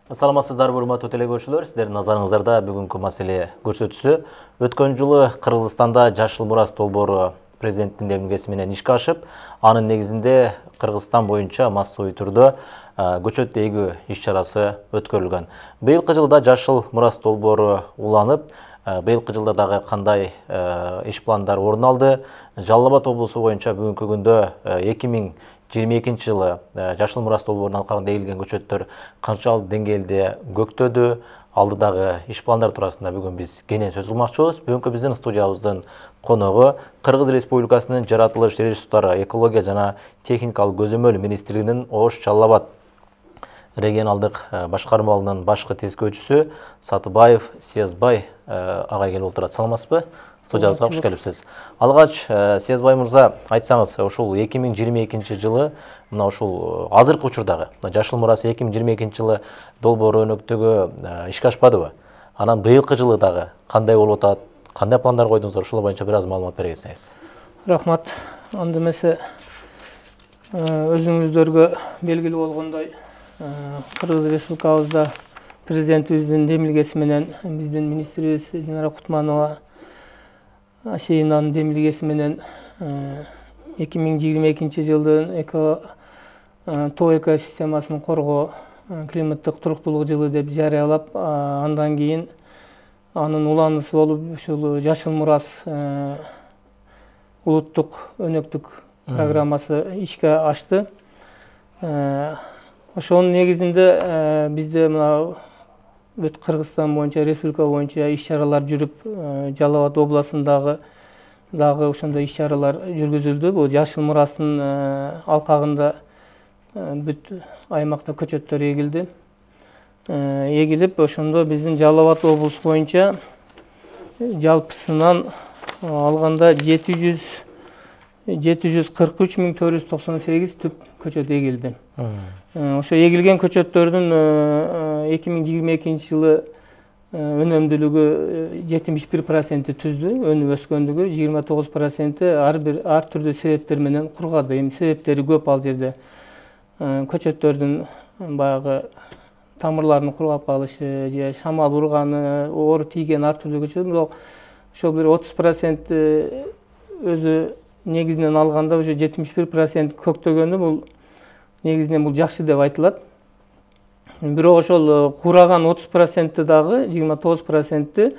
Саламатсыздарбы, урматтуу телекөрүүчүлөр, сиздердин назарыңыздарда бүгүнкү маселе көрсөтүүсү. Өткөн жылы Кыргызстанда Жашыл Мурас долбоору президенттин демилгеси менен ишке ашып, анын негизинде Кыргызстан боюнча массовый түрдө көчөт эгүү иш-чарасы өткөрүлгөн. Быйылкы жылда Жашыл Мурас долбоору уланып, быйылкы жылда дагы кандай иш пландар орун алды? Жалал Абад облусу боюнча бүгүнкү күндө 2022 жылы Жашыл Мурас долбоорунун алкагында эгилген көчөттөр канчалык деңгээлде көктөдү, алдыдагы иш пландар туурасында бүгүн биз кенен сөз кылмакчыбыз. Бүгүнкү биздин студиябыздын коногу Кыргыз Республикасынын жаратылыш ресурстары, экология жана техникалык көзөмөл министрлигинин Ош Жалал Абад регионалдык башкармалынын башкы тескөөчүсү Сатыбаев Сезбай агай келип отурат. Саламатсызбы? Студиябызга кош келипсиз. Алгач, Сезбай мырза, айтсаңыз, ушул 2022 жылы мына ушул азыркы учурдагы Жашыл Мурас 2022 жылы долбоору өнөктөгө ишке ашпадыбы? Анан быйылкы жылы дагы кандай болуп атат? Кандай пландар койдуңуздар? Ушул боюнча бир аз маалымат бере кетсеңиз. Рахмат. Анда эмесе өзүңүздөргө белгилүү болгондой, Кыргыз Республикабызда президентибиздин демилгеси менен биздин министрибиз Динара Кутманова Асейнанын демилгеси менен 2022 жылдын тоо экосистемасын коргоо климаттык туруктуулук жылы деп жарыялап, андан кийин анын уланысы болуп ушул Жашыл Мурас улуттук өнөктүк программасы ишке ашты. Ошонун негизинде бизде мына Кыргызстан боюнча, республика боюнча иш-чаралар жүрүп, Жалал Абад областындагы дагы ошондой иш-чаралар жүргүзүлдү. Бул Жашыл Мурастын алкагында бүт аймакта көчөттөр эгилди. Эгилип, ошондо биздин Жалал Абад облусу боюнча жалпысынан алганда 743.498 түп көчөт эгилди. Ошо эгилген көчөттөрдүн 2022 жылы өнөмдүүлүгү 71% түздү, өнүп өскөндүгү 29% ар түрдүү себептер менен кургады. Эми себептери көп ал жерде. Көчөттөрдүн баягы тамырларынын кургап калышы, же шамал урганы, оор тийген ар түрдүү көчөт. Ошол бир 30% өзү негизинен алганда уже 71% көктөгөнү бул негизинен бул жакшы деп айтылат. Бирок ошол кураган 30% дагы 29%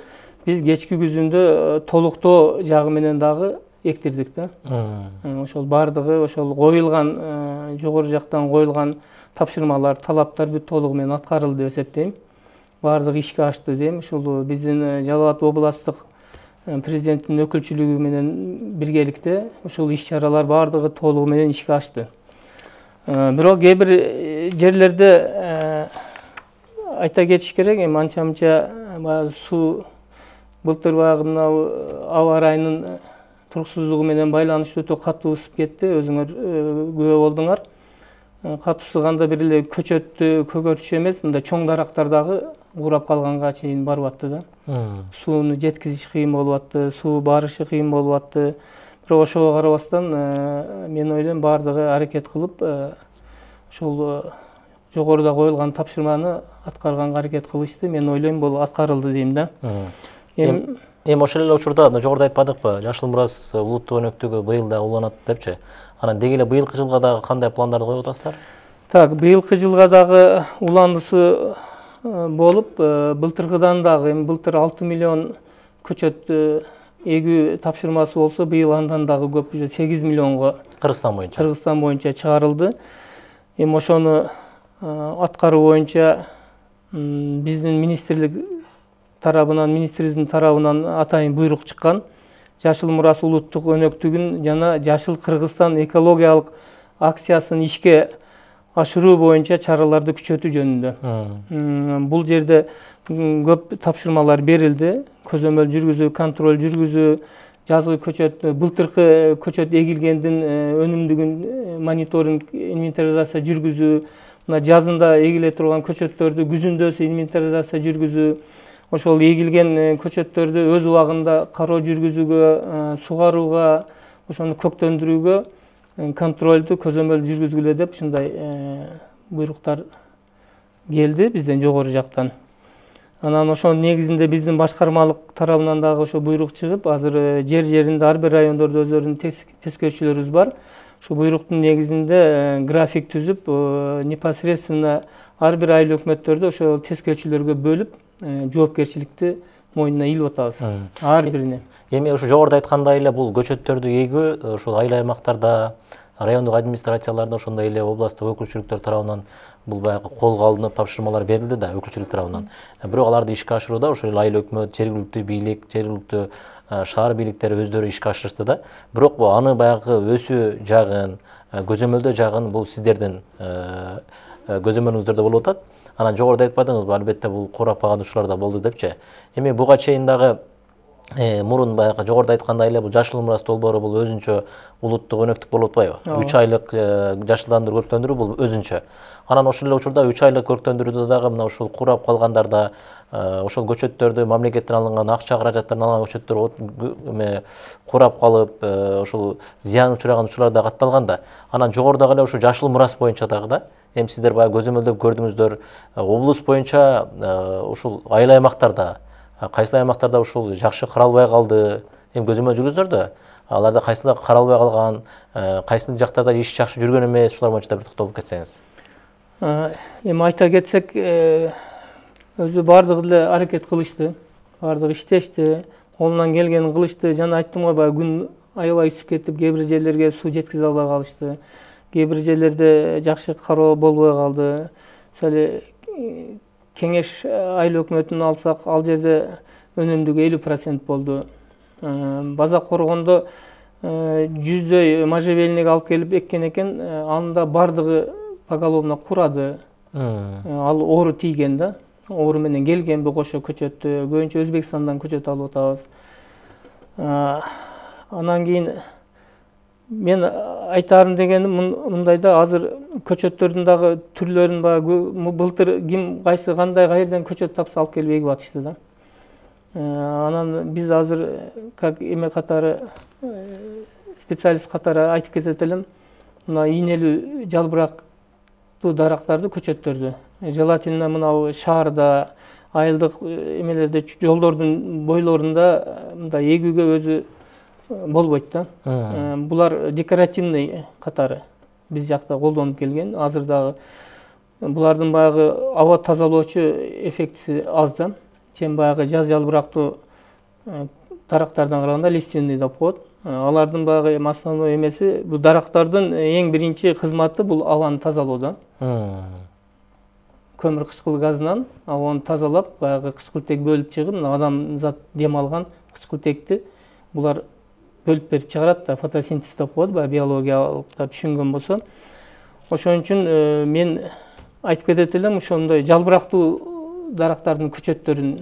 биз кечки күзүндө толуктоо жагы менен дагы эктирдик да. Ошол бардыгы ошол коюлган жогору жактан коюлган тапшырмалар, талаптар бүт толугу менен аткарылды деп эсептейм. Бардыгы ишке ашты дейм. Ушул биздин Жалал Абад областтык президенттин өкүлчүлүгү менен биргеликте ушул иш-чаралар бардыгы толугу менен ишке ашты. Бирок кээ бир жерлерде айта кетиш керек, эми анча-мынча суу былтыр баягы мына аба ырайынын туруксуздугу менен байланыштуу өтө катуу ысып кетти. Өзүңөр күбө болдуңар. Катуу ысыганда бир эле көчөттү көгөртүш эмес, мындай чоң дарактар дагы курап калганга чейин барып атты да. Сууну жеткизиш кыйын болуп атты, суу барышы кыйын болуп атты. Бирок ошого карабастан мен ойлойм бардыгы аракет кылып, ошол жогоруда коюлган тапшырманы аткарганга аракет кылышты. Мен ойлойм бул аткарылды дейм да. Эми ошол эле учурда жогоруда айтпадыкпы, Жашыл Мурас улуттук өнөктүгү быйыл да уланат депчи. Анан деги эле быйылкы жылга дагы кандай пландарды коюп атасыздар? Так, быйылкы жылга дагы уландысы болуп, былтыркыдан дагы, эми былтыр 6 миллион көчөт эгүү тапшырмасы болсо, быйыл андан дагы көп, 8 миллионго Кыргызстан боюнча чыгарылды. Эми ошону аткаруу боюнча биздин министрибиздин тарабынан атайын буйрук чыккан. Жашыл Мурас улуттук өнөктүгүн жана Жашыл Кыргызстан экологиялык акциясын ишке ашыруу боюнча чараларды күчөтүү жөнүндө. Бул жерде көп тапшырмалар берилди. Көзөмөл жүргүзүү, контроль жүргүзүү, жазгы көчөт, былтыркы көчөт эгилгендин өнүмдүгүн мониторинг, инвентаризация жүргүзүү, мына жазында эгиле турган көчөттөрдү күзүндө инвентаризация жүргүзүү, ошол эгилген көчөттөрдү өз убагында кароо жүргүзүүгө, сугарууга, ошону көктөндүрүүгө контролду көзөмөл жүргүзгүлө деп ушундай буйруктар келди бизден жогору жактан. Анан ошонун негизинде биздин башкармалык тарабынан дагы ошо буйрук чыгып, азыр жеринде ар бир райондордо өздөрүнүн тескөөчүлөрүбүз бар. Ошо буйруктун негизинде график түзүп, непосредственно ар бир айыл өкмөттөрдө ошо тескөөчүлөргө бөлүп, жоопкерчиликти мойнуна илип атабыз. Ар бирине. Эми ушу жогоруда айткандай эле бул көчөттөрдү эгүү ушул айыл аймактарда, райондук администрацияларда, ошондой эле областтык өкүлчүлүктөр тарабынан бул баягы колго алынып тапшырмалар берилди да өкүлчүлүк тарабынан. Бирок аларды ишке ашырууда ошол эле айыл өкмөт, жергиликтүү бийлик, жергиликтүү шаар бийликтери өздөрү ишке ашырышты да. Бирок аны баягы өсүү жагын, көзөмөлдөө жагын бул сиздердин көзөмөлүңүздөрдө болуп атат. Анан жогоруда айтпадыңызбы, албетте бул курап калган учурлар да болду депчи. Эми буга чейин дагы мурун баягы жогоруда айткандай эле бул жашыл мурас долбоору бул өзүнчө улуттук өнөктүк болуп атпайбы? 3 айлык жашылдандыруу көрктөндүрүү бул өзүнчө. Анан ошол эле учурда 3 айлык көрктөндүрүүдө дагы мына ушул курап калгандарда ошол көчөттөрдү мамлекеттен алынган акча каражаттарын алган көчөттөр курап калып, ошол зыян учураган учурлар да катталган да. Анан жогорудагы эле ушул жашыл мурас боюнча дагы да эми сиздер баягы көзөмөлдөп көрдүңүздөр, облус боюнча ушул айыл аймактарда кайсы аймактарда ушул жакшы каралбай калды, эми көзөмөл жүргүздөр да. Аларда кайсылар каралбай калган, кайсы жактарда иш жакшы жүргөн эмес, ушулар боюнча бир токтолуп кетсеңиз. Эми айта кетсек, өзү бардыгы эле аракет кылышты, бардыгы иштешти, колунан келгенин кылышты. Жана айттым го, баягы күн аябай ысып кетип, кээ бир жерлерге суу жеткизе албай калышты. Кээ бир жерлерде жакшы кароо болбой калды. Мисалы, Кеңеш айыл өкмөтүн алсак, ал жерде өнүмдүгү 50% болду. База коргондо 100дөй можжевельник алып келип эккен экен, анда бардыгы поголовно курады. Ал оору тийген да. Оору менен келгенби кошо көчөттү. Көбүнчө Өзбекстандан көчөт алып атабыз. Анан кийин мен айтарым дегеним мындай да, азыр көчөттөрдүн дагы түрлөрүн былтыр ким кайсы кандай кайерден көчөт тапса алып келип эгип атышты да. Анан биз азыр как эме катары, специалист катары айтып кетет элем, мына ийнелүү жалбырактуу дарактарды, көчөттөрдү желательно мына шаарда, айылдык эмелерде, жолдордун бойлорунда мындай эгүүгө өзү болбойт да. Булар декоративный катары биз жакта колдонуп келген. Азыр дагы булардын баягы аба тазалоочу эффектиси аз да. Чем баягы жаз жалбырактуу дарактардан караганда лиственный деп коет. Алардын баягы основной эмеси, бул дарактардын эң биринчи кызматы бул абаны тазалоо да. Көмүр кычкыл газынан абаны тазалап, баягы кычкылтек бөлүп чыгып, адамзат дем алган кычкылтекти булар бөлүп берип чыгарат да, фотосинтез деп коет, биологиялыктар түшүнгөн болсо. Ошон үчүн мен айтып кетет элем, ошондой жалбырактуу дарактардын көчөттөрүн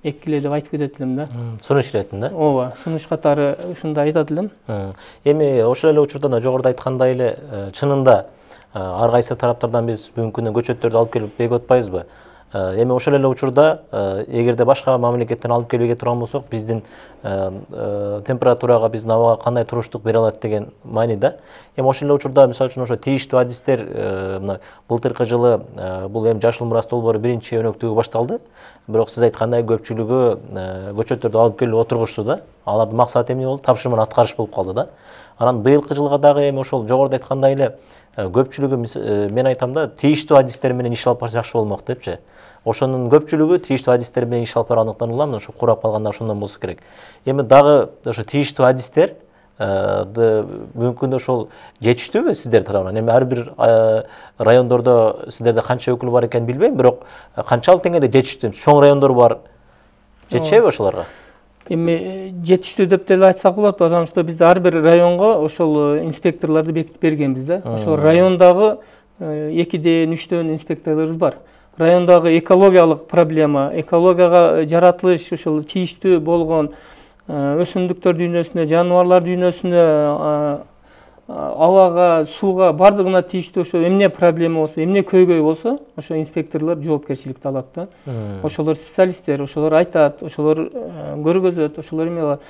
эккиле деп айтып кетет элем да. Сунуш иретин да? Ооба, сунуш катары ушундай айтат элем. Эми ошол эле учурда жогоруда айткандай эле чынында ар кайсы тараптардан биз бүгүнкү күндө көчөттөрдү алып келип эгип атпайбызбы? Эми ошол эле учурда эгерде башка мамлекеттен алып келип эге турган болсок, биздин температурага, биздин абага кандай туруштук бере алат деген маани да. Эми ошол эле учурда мисалы үчүн ошо тийиштүү адистер мына былтыркы жылы бул эми жашыл мурас долбоору биринчи өнөктүгү башталды. Бирок сиз айткандай көпчүлүгү көчөттөрдү алып келип отургушту да. Алардын максаты эмне болду? Тапшырманы аткарыш болуп калды да. Анан быйылкы жылга дагы эми ошол жогоруда айткандай эле көпчүлүгү мен айтам да, тийиштүү адистер менен иш алып барса жакшы болмок депчи. Ошонун көпчүлүгү тийиштүү адистер менен иш алып баргандыктан улам ошо курап калганда ошондон болсо керек. Эми дагы ошо тийиштүү адистер бүгүнкү күндө ошол жетиштүүбү сиздер тарабынан? Эми ар бир райондордо сиздерде канча өкүл бар экенин билбейм, бирок канчалык деңгээлде жетиштүү? Чоң райондор бар. Жетишеби ошолорго? Эми жетиштүү деп деле айтсак болот, потому что биз ар бир районго ошол инспекторлорду бекитип бергенбиз да. Ошол райондагы 2ден 3дөн инспекторлорубуз бар. Райондагы экологиялык проблема, экологияга жаратылыш, ошол тийиштүү болгон өсүмдүктөр дүйнөсүнө, жаныбарлар дүйнөсүнө, абага, сууга бардыгына тийиштүү ошо эмне проблема болсо, эмне көйгөй болсо, ошо инспекторлор жоопкерчиликти алат да. Ошолор специалисттер, ошолор айтат, ошолор көргөзөт, ошолор эме кылат.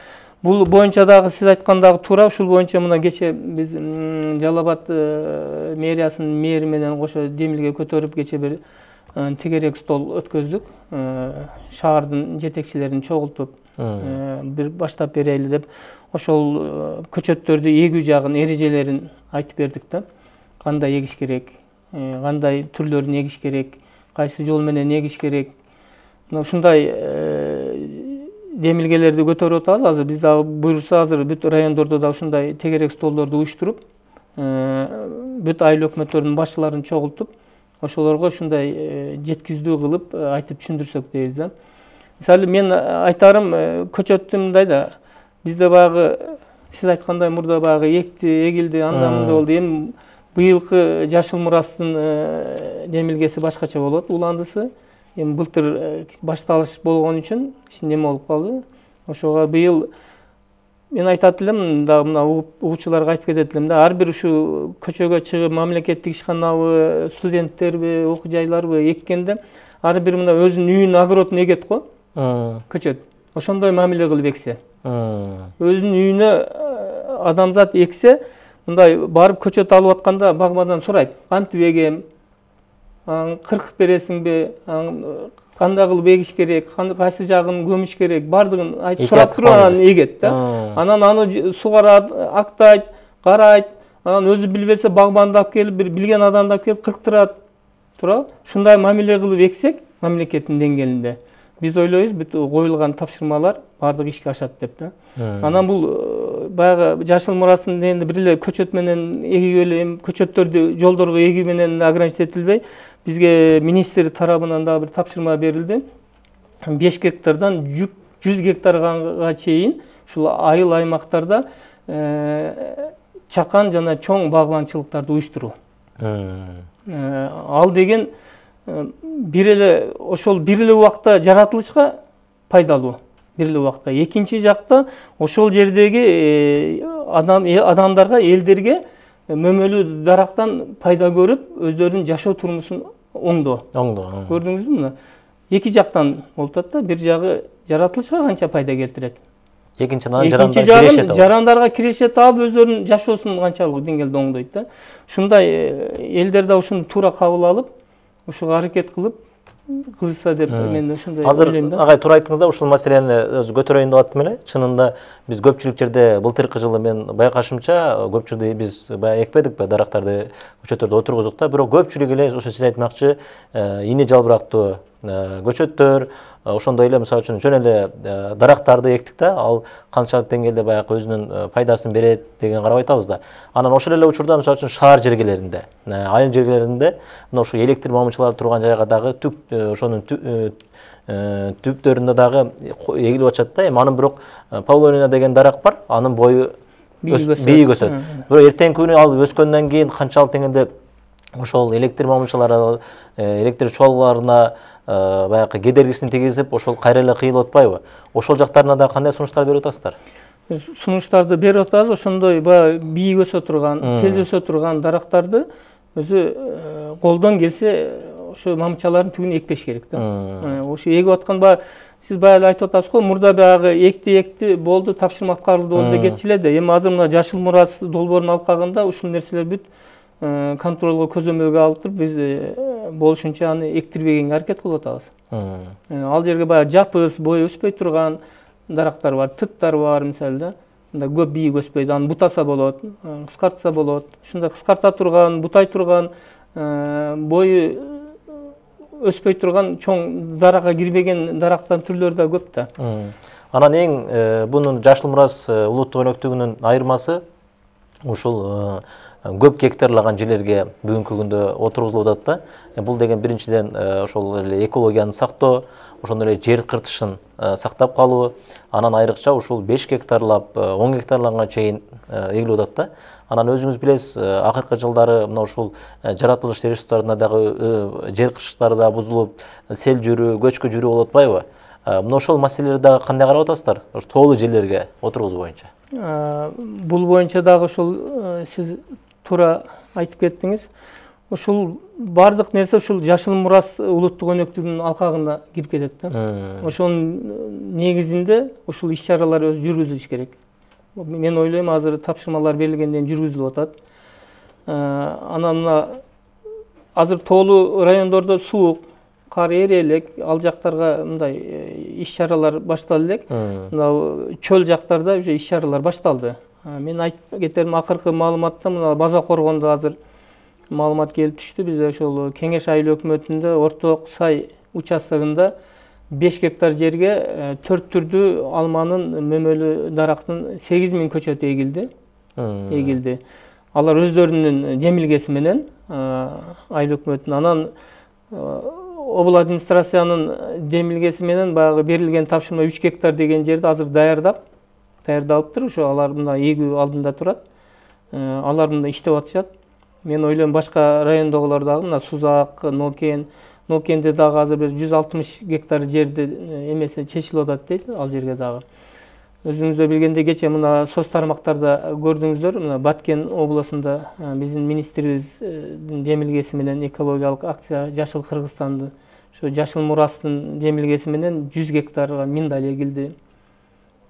Бул боюнча дагы сиз айткандагы туура, ушул боюнча мына кече биз Жалал Абад мэриясынын мэри менен кошо демилге көтөрүп кече бир тегерек стол өткөздүк. Шаардын жетекчилерин чогултуп, бир баштап берели деп, ошол көчөттөрдү эгүү жагын, эрежелерин айтып бердик да. Кандай эгиш керек, кандай түрлөрүн эгиш керек, кайсы жол менен эгиш керек. Ушундай демилгелерди көтөрүп атабыз. Азыр биз дагы буйрса, азыр бүт райондордо да ушундай тегерек столдорду уюштуруп, бүт айыл өкмөттөрүнүн башчыларын чогултуп, ошолорго ушундай жеткиздүү кылып айтып түшүндүрсөк дейбиз да. Мисалы мен айтарым, көчөттү мындай да, бизде багы сиз айткандай мурда багы экти, эгилди, анда мындай болду. Эми быйылкы Жашыл Мурастын демилгеси башкача болот, уландысы. Эми былтыр башталыш болгон үчүн неме болуп калды. Ошого быйыл мен айтат элем, мына угуучуларга айтып кетет элем да, ар бир ушу көчөгө чыгып мамлекеттик ишканабы, студенттерби, окуу жайларбы эккенде ар бир мына өзүнүн үйүнүн огородун эгет го, көчөт. Ошондой мамиле кылып эксе. Өзүнүн үйүнө адамзат эксе, мындай барып көчөт алып атканда багбандан сурайт. Кантип эгем? Кыркып бересиңби? Кандай кылып эгиш керек? Кайсы жагын көмүш керек? Бардыгын айтып сурап туруп анан эгет да. Анан аны сугарат, актайт, карайт. Анан өзү билбесе багбанды алып келип, бир билген адамды алып келип кырктырат. Туурабы? Ушундай мамиле кылып эксек, мамлекеттин деңгээлинде биз ойлойбуз, бүт коюлган тапшырмалар бардыгы ишке ашат деп да. Анан бул баягы Жашыл Мурастын дегенде бир эле көчөт менен эгип эле көчөттөрдү жолдорго эгүү менен ограничить этилбей, бизге министр тарабынан дагы бир тапшырма берилди. 5 гектардан 100 гектарга чейин ушул айыл аймактарда чакан жана чоң багбанчылыктарды уюштуруу. Ал деген бир эле ошол бир эле убакта жаратылышка пайдалуу. Бир эле убакта. Экинчи жакта ошол жердеги адамдарга, элдерге мөмөлүү дарактан пайда көрүп, өздөрүнүн жашоо турмушун оңдоо. Көрдүңүзбү муну? Эки жактан болуп атат да. Бир жагы жаратылышка канча пайда келтирет. Экинчи жагы жарандарга кирешет алып, өздөрүнүн жашоосун канчалык деңгээлде оңдойт да. Ушундай элдер да ушуну туура кабыл алып, ушуга аракет кылып кылышса деп мен ушундай ойлойм да. Азыр агай туура айттыңыз да, ушул маселени өзү көтөрөйүн деп аттым эле. Чынында биз көпчүлүк жерде былтыркы жылы мен байкашымча көп жерде биз баягы экпедик, дарактарды көчөттөрдө отургуздук да, бирок көпчүлүк эле ошо сиз айтмакчы ине жалбырактуу көчөттөр, ошондой эле мисалы үчүн жөн эле дарактарды эктик да, ал канчалык деңгээлде баягы өзүнүн пайдасын берет деген карап айтабыз да. Анан ошол эле учурда мисалы үчүн шаар жергелеринде, айыл жергелеринде мына ушу электр мамычылары турган жайга дагы ошонун түптөрүндө дагы эгилип атышат да. Эми анын бирок павловнина деген дарак бар, анын бою бийик өсөт. Бирок эртеңки күнү ал өскөндөн кийин канчалык деңгээлде ошол электр мамычылары, электр чуалгаларына баягы кедергисин тийгизип, ошол кайра эле кыйылып атпайбы? Ошол жактарына да кандай сунуштар берип атасыздар? Сунуштарды берип атабыз. Ошондой баягы бийик өсө турган, тез өсө турган дарактарды өзү колдон келсе ошо мамычалардын түгүн экпеш керек да. Ошо эгип аткан баягы сиз баягы айтып атасыз го, мурда баягы экти болду, тапшырма аткарылды болду деп кетчү эле да. Эми азыр мына Жашыл Мурас долбоорунун алкагында ушул нерселер бүт контролго, көзөмөлгө алып туруп, биз болушунча аны эктирбегенге аракет кылып атабыз. Ал жерге баягы жапыс, бою өспөй турган дарактар бар, тыттар бар мисалы да. Мындай көп бийик өспөйдү, аны бутаса болот, кыскартса болот. Ушундай кыскарта турган, бутай турган, бою өспөй турган чоң даракка кирбеген дарактан түрлөрү да көп да. Анан эң бунун Жашыл Мурас улуттук өнөктүгүнүн айырмасы ушул көп гектарлаган жерлерге бүгүнкү күндө отургузулуп атат да. Бул деген биринчиден ошол эле экологияны сактоо, ошондой эле жер кыртышын сактап калуу, анан айрыкча ушул 5 гектарлап 10 гектарланга чейин эгилип атат да. Анан өзүңүз билесиз, акыркы жылдары мына ушул жаратылыш ресурстарына дагы жер кыртыштары да бузулуп, сел жүрүү, көчкү жүрүү болуп атпайбы? Мына ошол маселелерди дагы кандай карап атасыздар? Ошо тоолуу жерлерге отургузуу боюнча. Бул боюнча дагы ушул сиз туура айтып кеттиңиз. Ушул бардык нерсе ушул Жашыл Мурас улуттук өнөктүгүнүн алкагына кирип кетет да. Ошонун негизинде ушул иш-чаралар өзү жүргүзүлүш керек. Мен ойлойм, азыр тапшырмалар берилгенден жүргүзүлүп атат. Анан мына азыр тоолуу райондордо суук, кар эре элек, ал жактарга мындай иш-чаралар башталды элек. Мына чөл жактарда уже иш-чаралар башталды. Мен айтып кетерим, акыркы маалыматта мына База Коргондо азыр маалымат келип түштү. Бизде ошол Кеңеш айыл өкмөтүндө Орток Сай участогунда 5 гектар жерге 4 түрдүү алманын мөмөлүү дарактын 8000 көчөт эгилди. Алар өздөрүнүн демилгеси менен айыл өкмөтүнүн, анан обл администрациянын демилгеси менен баягы берилген тапшырма 3 гектар деген жерди азыр даярдалыптыр. Ошо алар мына эгүү алдында турат. Алар мында иштеп атышат. Мен ойлойм башка райондогулар дагы мына Сузак, Нокенде дагы азыр бир 160 гектар жерди эмеси чечилип атат дейт, ал жерге дагы. Өзүңүздөр билгендей кече мына соц тармактарда көрдүңүздөр, мына Баткен областында биздин министрибиздин демилгеси менен экологиялык акция Жашыл Кыргызстанды, ошо Жашыл Мурастын демилгеси менен 100 гектарга миндаль эгилди.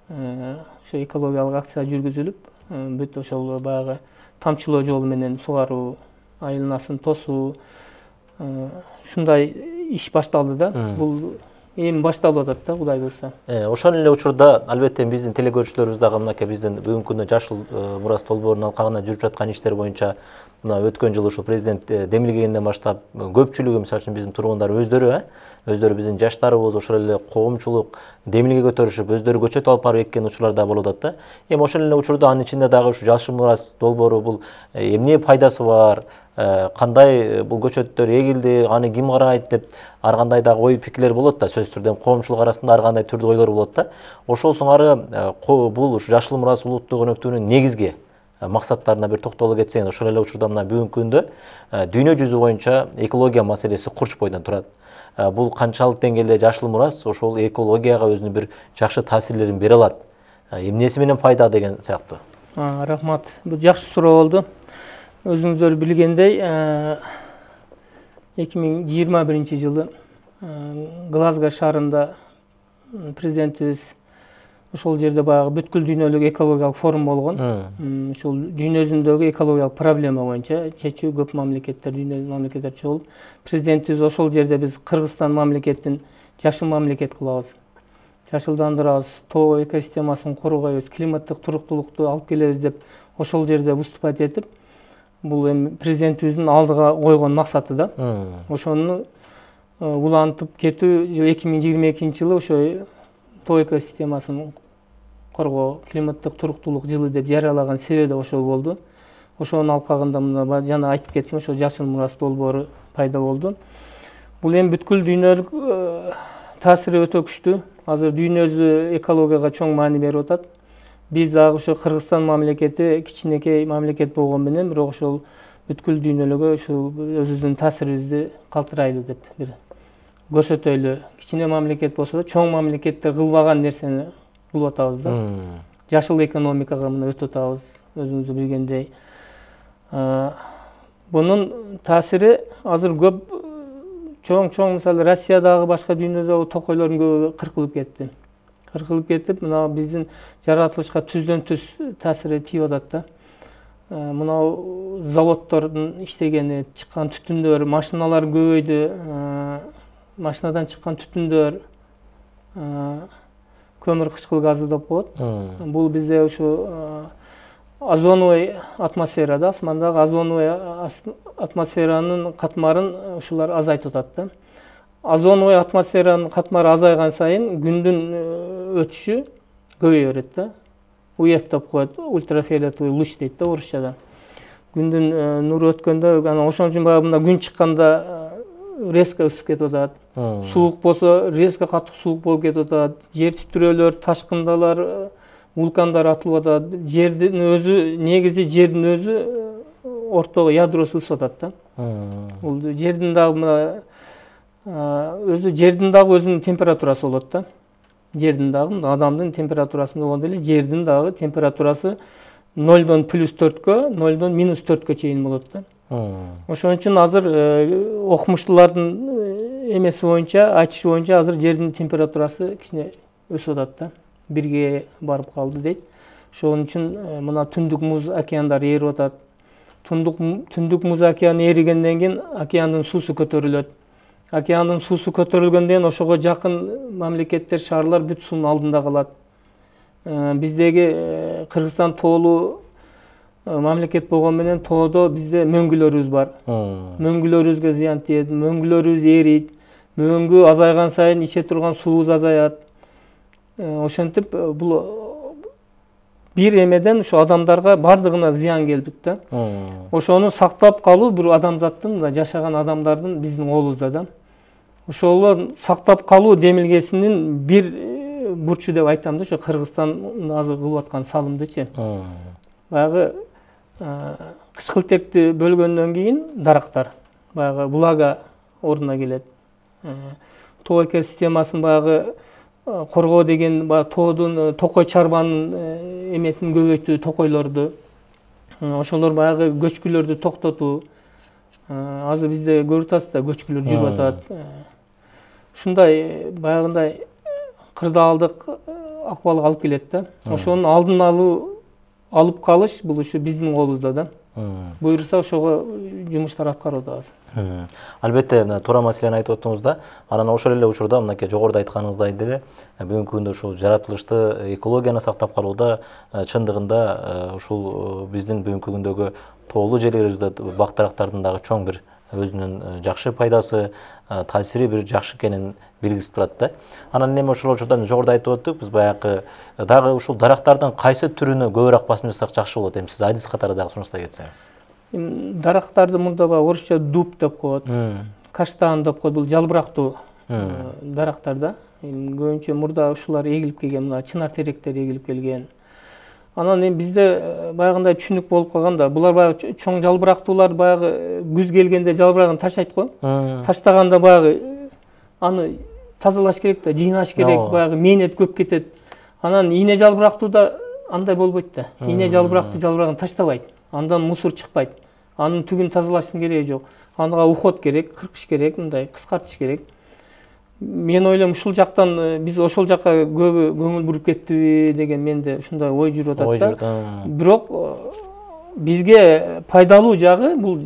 Ошо экологиялык акция жүргүзүлүп, бүт ошол баягы тамчылоо жолу менен сугаруу, айылнасын тосуу, ушундай иш башталды да. Бул эми башталып атат да, Кудай буйрса. Ошол эле учурда албетте биздин телекөрүүчүлөрүбүз дагы мынакей биздин бүгүнкү күндө Жашыл Мурас долбоорунун алкагында жүрүп жаткан иштер боюнча мына өткөн жылы ушу президент демилгегенден баштап көпчүлүгү, мисалы үчүн биздин тургундар өздөрү биздин жаштарыбыз ошол эле коомчулук демилге көтөрүшүп, өздөрү көчөт алып барып эккен учурлар да болуп атат да. Эми ошол эле учурда анын ичинде дагы ушу Жашыл Мурас долбоору бул эмне пайдасы бар, кандай бул көчөттөр эгилди, аны ким карайт деп ар кандай дагы ой пикирлер болот да, сөзсүз түрдө коомчулук арасында ар кандай түрдүү ойлор болот да. Ошол соңары бул ушу Жашыл Мурас улуттук өнөктүгүнүн негизги максаттарына бир токтолуп кетсеңиз, ошол эле учурда мына бүгүнкү күндө дүйнө жүзү боюнча экология маселеси курч бойдон турат. Бул канчалык деңгээлде Жашыл Мурас ошол экологияга өзүнүн бир жакшы таасирлерин бере алат, эмнеси менен пайда деген сыяктуу. Рахмат. Бул жакшы суроо болду. Өзүңүздөр билгендей, 2021 жылы Глазго шаарында президентибиз ошол жерде баягы бүткүл дүйнөлүк экологиялык форум болгон. Ошол дүйнө жүзүндөгү экологиялык проблема боюнча чечүү көп мамлекеттер, дүйнөлүк мамлекеттер чогулуп, президентибиз ошол жерде биз Кыргызстан мамлекетин жашыл мамлекет кылабыз, жашылдандырабыз, тоо экосистемасын коргойбуз, климаттык туруктуулукту алып келебиз деп ошол жерде выступать этип, бул эми президентибиздин алдыга койгон максаты да. Ошону улантып кетүү 2022 жылы ошо тоо экосистемасын коргоо, климаттык туруктуулук жылы деп жарыялаган себеби ошол болду. Ошонун алкагында мына жана айтып кеттим, ошо Жашыл Мурас долбоору пайда болду. Бул эми бүткүл дүйнөлүк таасири өтө күчтүү. Азыр дүйнө жүзү экологияга чоң маани берип атат. Биз дагы ошо Кыргызстан мамлекети кичинекей мамлекет болгон менен, бирок ошол бүткүл дүйнөлүгө ушул өзүбүздүн таасирибизди калтырайлы деп бир көрсөтөйлү. Кичине мамлекет болсо да чоң мамлекеттер кылбаган нерсени кылып атабыз да. Жашыл экономикага мына өтүп атабыз, өзүңүз билгендей. Бунун таасири азыр көп чоң мисалы Россиядагы башка дүйнөдөгү токойлордун көбү кыркылып кетти. Кыркылып кетип, мына биздин жаратылышка түздөн түз таасири тийип атат да. Мына заводдордун иштегени, чыккан түтүндөр, машиналар көбөйдү, машинадан чыккан түтүндөр көмүр кычкыл газы деп коет. Бул бизде ушу озоновый атмосферада, асмандагы озоновый атмосферанын катмарын ушулар азайтып атат да. Озоновый атмосферанын катмары азайган сайын күндүн өтүшү көбөйө берет да. УФ деп коет, ультрафиолетовый луч дейт да орусчада. Күндүн нуру өткөндө, ошон үчүн баягы мында күн чыкканда резко ысып кетип атат. Суук болсо резко катык суук болуп кетип атат. Жер титирөөлөр, ташкындалар, вулкандар атылып атат. Жердин өзү, негизи жердин өзү ортого ядросу ысып атат да. Бул жердин дагы өзүнүн температурасы болот да. Жердин дагы адамдын температурасы болгондой эле жердин дагы температурасы 0-дон +4кө, 0-дон -4кө чейин болот да. Ошон үчүн азыр окумуштуулардын эмеси боюнча, айтышы боюнча азыр жердин температурасы кичине өсүп атат да. 1ге барып калды дейт. Ошон үчүн мына түндүк муз океандар эрип атат. Түндүк муз океаны эригенден кийин океандын суусу көтөрүлөт. Океандын суусу көтөрүлгөндөн ошого жакын мамлекеттер, шаарлар бүт суунун алдында калат. Биздеги Кыргызстан тоолуу мамлекет болгон менен тоодо бизде мөңгүлөрүбүз бар. Мөңгүлөрүбүзгө зыян тиет, мөңгүлөрүбүз эрийт. Мөңгү азайган сайын иче турган суубуз азаят. Ошентип бул бир эмеден ушу адамдарга бардыгына зыян келбит да. Ошону сактап калуу бир адамзаттын, жашаган адамдардын биздин колубузда да. Ошолор сактап калуу демилгесинин бир бурчу деп айтам да, ошо Кыргызстан азыр кылып аткан салымдычы. Баягы кышкылтекти бөлгөндөн кийин дарактар баягы булага ордуна келет. Тоо экосистемасын баягы коргоо деген тоодун токой чарбанын эмесин көбөйтүү, токойлорду. Ошолор баягы көчкүлөрдү токтотуу. Азыр бизде көрүп атасыз да, көчкүлөр жүрүп атат. Ушундай баягындай кырдаалдык акыбалга алып келет да. Ошонун алдын алып калыш бул ушу биздин колубузда да. Буйрса ошого жумуштар аткарылды азыр. Албетте туура маселени айтып өттүңүз да. Анан ошол эле учурда мынакей жогоруда айтканыңыздай деле бүгүнкү күндө ушул жаратылышты, экологияны сактап калууда чындыгында ушул биздин бүгүнкү күндөгү тоолуу жерлерибизде бак дарактардын дагы чоң бир өзүнүн жакшы пайдасы, таасири бир жакшы экенин белгисип турат да. Анан эми ошол учурда жогоруда айтып өттүк, биз баягы дагы ушул дарактардын кайсы түрүнө көбүрөөк басым жасасак жакшы болот? Эми сиз адис катары дагы сунуштап кетсеңиз. Дарактарды мурда орусча дуб деп коет, каштан деп коет. Бул жалбырактуу дарактар да. Көбүнчө мурда ушулар эгилип келген, мына чынар теректер эгилип келген. Анан эми бизде баягындай түшүнүк болуп калган да. Булар баягы чоң жалбырактуулар баягы күз келгенде жалбырагын таштайт го. Таштаганда баягы аны тазалаш керек да, жыйнаш керек, баягы мээнет көп кетет. Анан ийне жалбырактууда андай болбойт да. Ийне жалбырагын таштабайт. Андан мусор чыкпайт. Анын түгүн тазалаштын кереги жок. Ага уход керек, кыркыш керек, мындай кыскартыш керек. Мен ойлойм ушул жактан биз ошол жакка көбү көңүл буруп кеттиби деген менде ушундай ой жүрүп атат да. Бирок бизге пайдалуу жагы бул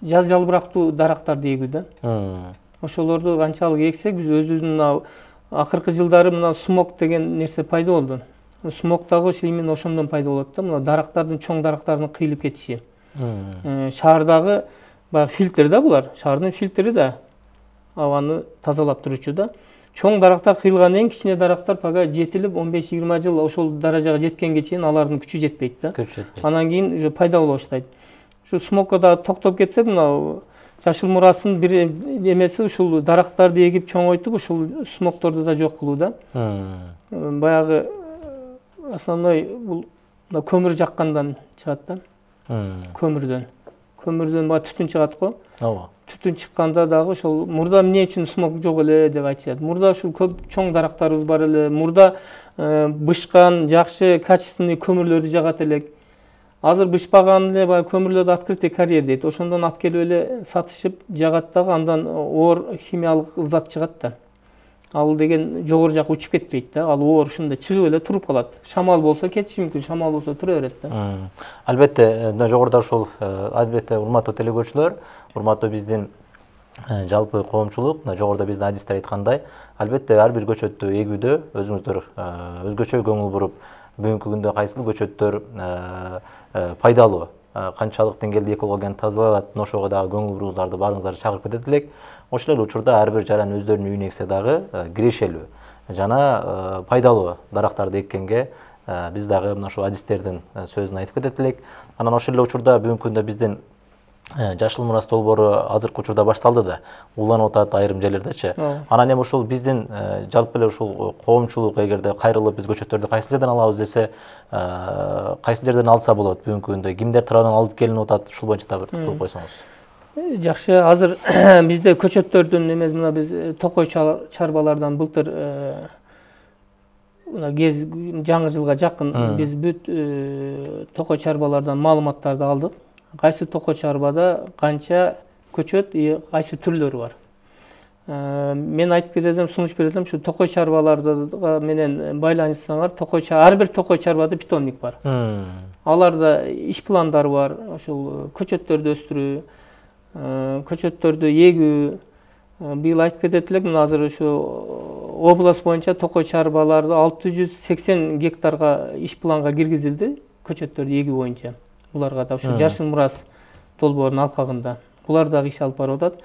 жаз жалбырактуу дарактарды эгүү да. Ошолорду канчалык эксек, биз өзүбүздүн акыркы жылдары мына смог деген нерсе пайда болду. Смог дагы именно ошондон пайда болот да. Мына дарактардын, чоң дарактардын кыйылып кетиши. Шаардагы баягы фильтр да булар. Шаардын фильтри да абаны тазалап туручу да. Чоң дарактар кыйылгандан кийин кичине дарактар пага жетилип 15-20 жыл ошол даражага жеткенге чейин алардын күчү жетпейт да. Анан кийин уже пайда боло баштайт. Ушу смогко да токтоп кетсек, мына Жашыл Мурастын бир эмеси ушул дарактарды эгип чоңойтуп, ушул смогторду да жок кылуу да. Баягы основной бул көмүр жаккандан чыгат да. Көмүрдөн баягы түтүн чыгат го. Түтүн чыкканда дагы ошол мурда эмне үчүн смог жок эле деп айтышат. Мурда ушул көп чоң дарактарыбыз бар эле. Мурда бышкан, жакшы, качественный көмүрлөрдү жагат элек. Азыр бышпаган эле баягы көмүрлөрдү открытый карьер дейт. Ошондон алып келип эле сатышып жагат дагы, андан оор химиялык зат чыгат да. Ал деген жогору жака учуп кетпейт да. Ал оор ушундай чыгып эле туруп калат. Шамал болсо кетиши мүмкүн, шамал болсо тура берет да. Албетте, жогоруда ушул албетте урматтуу телекөрүүчүлөр, урматтуу биздин жалпы коомчулук, жогоруда биздин адистер айткандай, албетте ар бир көчөттү эгүүдө өзүңүздөр өзгөчө көңүл буруп, бүгүнкү күндө кайсыл көчөттөр пайдалуу, канчалык деңгээлде экологияны тазалап, ошого дагы көңүл буруңуздарды баарыңыздарды чакырып кетет элек. Ошол эле учурда ар бир жаран өздөрүнүн үйүнө эксе дагы кирешелүү жана пайдалуу дарактарды эккенге биз дагы мына ушул адистердин сөзүн айтып кетет элек. Анан ошол эле учурда бүгүнкү күндө биздин Жашыл Мурас долбоору азыркы учурда башталды да, уланып атат айрым жерлердечи. Анан эми ушул биздин жалпы эле ушул коомчулук эгерде кайрылып биз көчөттөрдү кайсыл жерден алабыз десе, кайсыл жерден алса болот бүгүнкү күндө? Кимдер тарабынан алып келинип атат? Ушул боюнча да бир токтолуп койсоңуз. Жакшы, азыр бизде көчөттөрдүн эмес, мына биз токой чарбалардан былтыр кез жаңы жылга жакын биз бүт токой чарбалардан маалыматтарды алдык. Кайсы токой чарбада канча көчөт, кайсы түрлөрү бар. Мен айтып кетем, сунуш берем, ушу токой чарбаларды менен байланышсаңар, ар бир токой чарбада питомник бар. Аларда иш пландары бар, ошол көчөттөрдү өстүрүү, көчөттөрдү эгүү, Быйыл айтып кетет элек, мына азыр ушу область боюнча токой чарбаларды 680 гектарга иш планга киргизилди, көчөттөрдү эгүү боюнча. Буларга да ушу Жашыл Мурас долбоорунун алкагында. Булар дагы иш алып барып атат.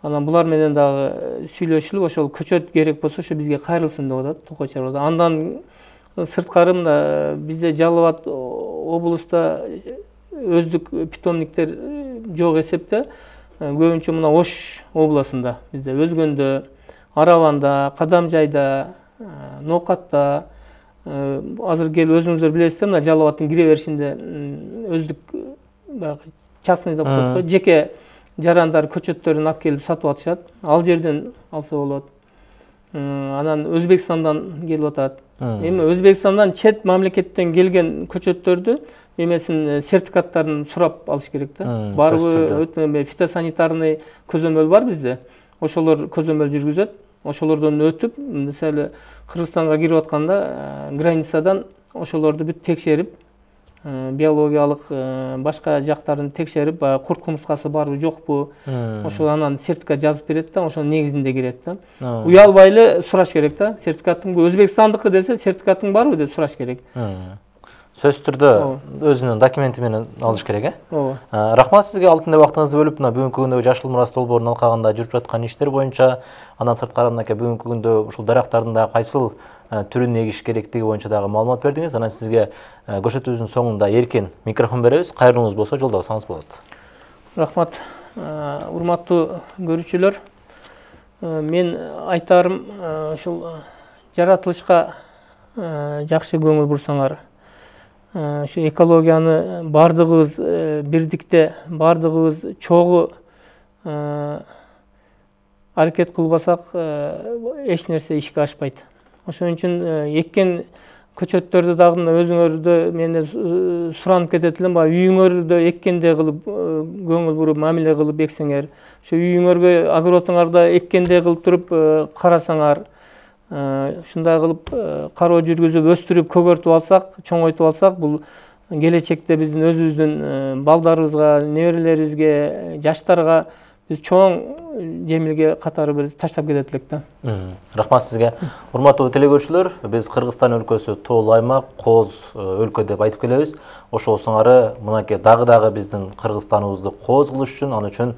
Анан булар менен дагы сүйлөшүлүп, ошол көчөт керек болсо ошо бизге кайрылсын деп атат токой чарбада. Андан сырткары мына бизде Жалал Абад облуста өздүк питомниктер жок эсепте. Көбүнчө мына Ош областында бизде Өзгөндө, Араванда, Кадамжайда, Ноокатта, азыр келип өзүңүздөр билесиздер, мына Жалал Абадтын кире беришинде өздүк частный деп коет го, жеке жарандар көчөттөрүн алып келип сатып атышат. Ал жерден алса болот. Анан Өзбекстандан келип атат. Эми Өзбекстандан чет мамлекеттен келген көчөттөрдү эмесин сертификаттарын сурап алыш керек да. Барыбы өтмө фитосанитарный көзөмөл бар бизде. Ошолор көзөмөл жүргүзөт. Ошолордон өтүп, мисалы Кыргызстанга кирип атканда границадан ошолорду бүт текшерип, биологиялык башка жактарын текшерип, курт кумурскасы барбы жокпу, ошол анан сертификат жазып берет да, ошонун негизинде кирет да. Уялбай эле сураш керек да. Сертификатың Өзбекстандыкы десе, сертификатың барбы деп сураш керек. Сөз түрдө өзүнүн документи менен алыш керек, Ооба. Рахмат сизге алтындай убактыңызды бөлүп, мына бүгүнкү күндө Жашыл Мурас долбоорунун алкагында жүрүп жаткан иштер боюнча, андан сырткары мынакей бүгүнкү күндө ушул дарактардын да кайсыл түрүн эгиш керектиги боюнча дагы маалымат бердиңиз. Анан сизге көрсөтүүбүздүн соңунда эркин микрофон беребиз. Кайрылууңуз болсо жолдобосоңуз болот. Рахмат. Урматтуу көрүүчүлөр, мен айтарым, ушул жаратылышка жакшы көңүл бурсаңар, şu экологияны бардыгыбыз бирдикте, бардыгыбыз чогуу аракет кылбасак, эч нерсе ишке ашпайт. Ошон үчүн эккен көчөттөрдү дагы өзүңөрдө менен суранып кетет элем, үйүңөрдө эккенде кылып көңүл буруп, мамиле кылып эксеңер, ошо үйүңөргө огородуңарда эккенде кылып туруп карасаңар, ушундай кылып кароо жүргүзүп өстүрүп көгөртүп алсак, чоңойтуп алсак, бул келечекте биздин өзүбүздүн балдарыбызга, неберелерибизге, жаштарга биз чоң жемилге катары бир таштап кетет элек да. Рахмат сизге. Урматтуу телекөрүүчүлөр, биз Кыргызстан өлкөсү тоолуу аймак, кооз өлкө деп айтып келебиз. Ошол сыңары мынакей дагы биздин Кыргызстаныбызды кооз кылыш үчүн, ал үчүн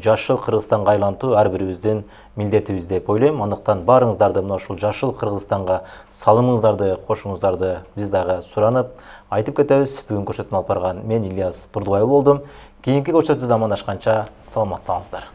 жашыл Кыргызстанга айлантуу ар бирибиздин милдетибиз деп ойлойм. Андыктан барыңыздарды мына ушул жашыл Кыргызстанга салымыңыздарды, кошуңуздарды биз дагы суранып айтып кетебиз. Бүгүн көрсөтмө алып барган мен Ильяс Турдубайұлы болдум. Кийинки көрсөтүүдө амандашканча саламаттаңыздар.